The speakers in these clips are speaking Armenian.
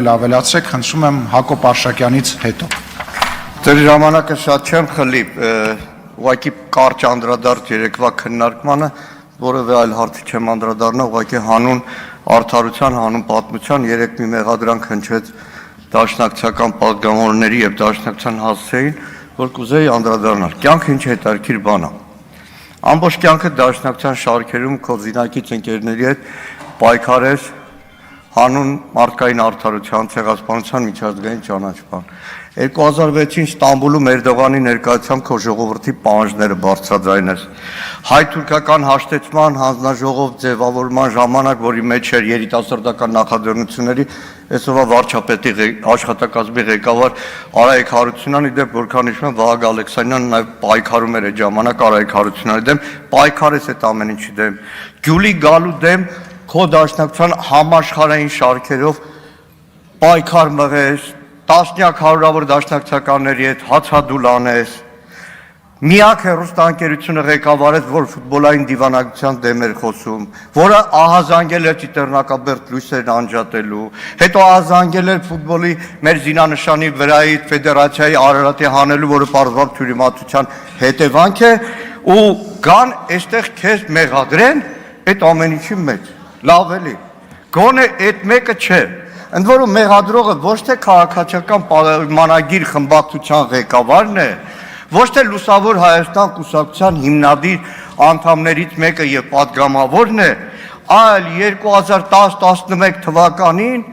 Ավելացրեք, խնդրում եմ Հակոբ Արշակյանից հետո։ Ձեր ժամանակը շատ չեմ խլի, ուղղակի կարճ անդրադարձ երեկվա քննարկմանը, որևէ այլ հարցի չեմ անդրադառնա, ուղղակի հանուն արդարության, հանուն պատմության երեք մի մեղադրանք հնչեց դաշնակցական պատգամավորների եւ դաշնակցության հասցեին, որ կուզեի անդրադառնալ։ Կյանքը ինչ հետաքրքիր բան է։ Ամբողջ կյանքը դաշնակցության շարքերում քո զինակից ընկերների հետ պայքարես հանուն մարդկային արդարության, ցեղասպանության միջազգային ճանաչման։ 2006-ին Ստամբուլում Էրդողանի ներկայությամբ քո ժողովրդի պահանջները բարձրաձայնես։ Հայ-թուրքական հաշտեցման հանձնաժողով ձևավորման ժամանակ, որի մեջ էր երիտասարդական նախաձեռնությունների այսօրվա վարչապետի աշխատակազմի ղեկավար Արայիկ Հարությունյանի դեմ, որքան հիշում եմ, Վահագ Ալեքսանյանը նաև պայքարում էր այդ ժամանակ Արայիկ Հարությունյանի դեմ, պայքարես այդ ամեն ինչի դեմ։ Գյուլի գալու դեմ քո դաշնակցության համաշխարհային շարքերով պայքար մղես, տասնյակ հարյուրավոր դաշնակցականների հետ հացադուլ անես, միակ հեռուստաընկերությունը ղեկավարեց, որ ֆուտբոլային դիվանագիտության դեմ էր խոսում, որը ահազանգել էր Տիտեռնակաբերդ լույսերն անջատելու, հետո ահազանգել էր ֆուտբոլի մեր զինանշանի վրայի ֆեդերացիայի Արարատի հանելու, որը պարզվավ թյուրիմացության հետևանք է, ու կան այստեղ քեզ մեղադրեն այդ ամեն ինչի մեջ։ Լավ էլի, գոնե այդ մեկը չէ, ընդ որում մեղադրողը ոչ թե քաղաքացիական պայմանագիր խմբակցության ղեկավարն է, ոչ թե Լուսավոր Հայաստան կուսակցության հիմնադիր անդամներից մեկը եւ պատգամավորն է, այլ 2010-11 թվականին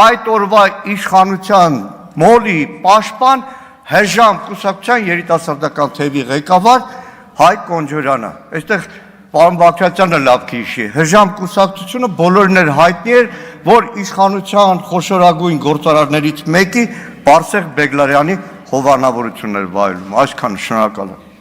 այդ օրվա իշխանության մոլի պաշտպան Հրժամ կուսակցության երիտասարդական թևի ղեկավար Հայկ Կոնջորյանը։ Այստեղ Պարոն Բաղդասարյանը լավ կհիշի, Հրժամ կուսակցությունը բոլորին էր հայտնի էր, որ իշխանության խոշորագույն գործարարներից մեկի Բարսեղ Բեգլարյանի հովանավորությունն էր վայելում, այսքան շնորհակալ եմ։